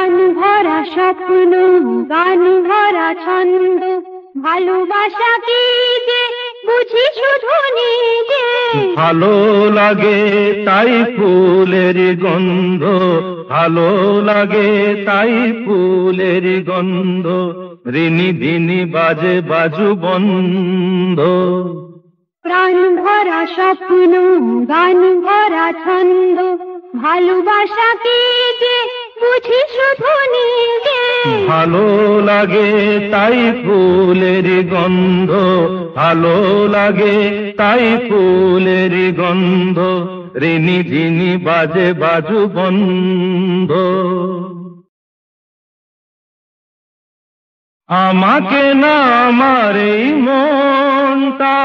প্রাণ ভরা স্বপ্ন, গান ভরা ছন্দ, ভালোবাসা কি যে বুঝি শুধু নিজে। ভালো লাগে তাই ফুলের গন্ধ, ভালো লাগে তাই ফুলের গন্ধ, ঋণী দিনী বাজে বাজু বন্ধ। প্রাণ ভরা স্বপ্ন, গান ভরা ছন্দ, ভালোবাসা কি যে বুঝি শুধু নিজে। ভালো লাগে তাই ফুলের গন্ধ, ভালো লাগে তাই ফুলের গন্ধ, ঋণী দিনী বাজে বাজু বন্ধ। আমাকে না আমার এই মনটা,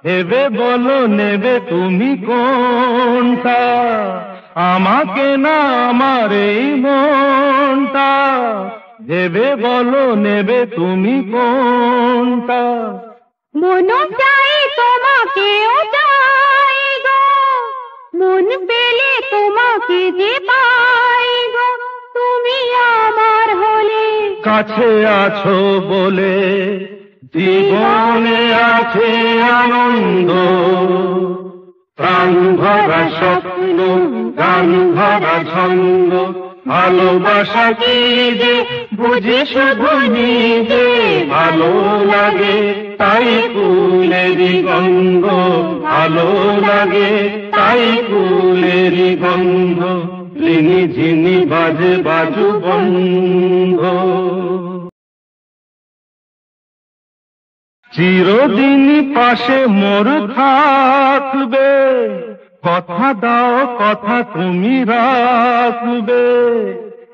ভেবে বলো নেবে তুমি কোনটা। আমাকে না আমার এই মনটা, ভেবে বলো নেবে তুমি কোনটা। মন চাই তোমাকেও চাই গো, মন পেলে তোমাকে যে পাই গো, তুমি আমার হলে। কাছে আছো বলে জীবনে আছে আনন্দ, প্রাণ ভরা স্বপ্ন, গান ভরা ছন্দ, ভালোবাসা কি যে বুঝি শুধু নিজে। ভালো লাগে তাই ফুলেরই গন্ধ, ভালো লাগে তাই ফুলেরই গন্ধ, ঋণী ঝিনি বাজে বাজু বন্ধ। চিরদিনই পাশে মোর থাকবে, কথা দাও কথা তুমি রাখবে।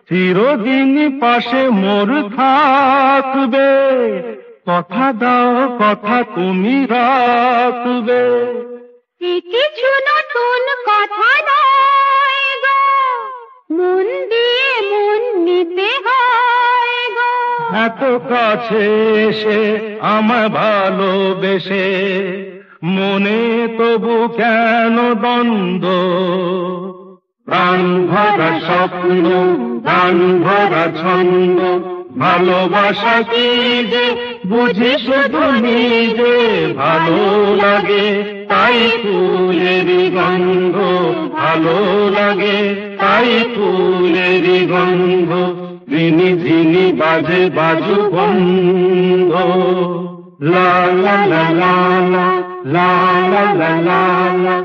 চিরদিনই পাশে মোর থাকবে, কথা দাও কথা তুমি রাখবে। কিছু নতুন কথা নয় গো, মন দিয়ে মন নিতে হয় গো। এত কাছে এসে আমায় ভালোবেসে, মনে তবু কেন দ্বন্দ্ব। প্রাণ ভরা স্বপ্ন, গান ভরা ছন্দ, ভালোবাসা কি যে বুঝি শুধু নিজে। ভালো লাগে তাই ফুলেরই গন্ধ, ভালো লাগে তাই ফুলেরই গন্ধ, ঋণী ঝিনি বাজে বাজু বন্ধ। লা লা লা লা লা লা লা লা লা।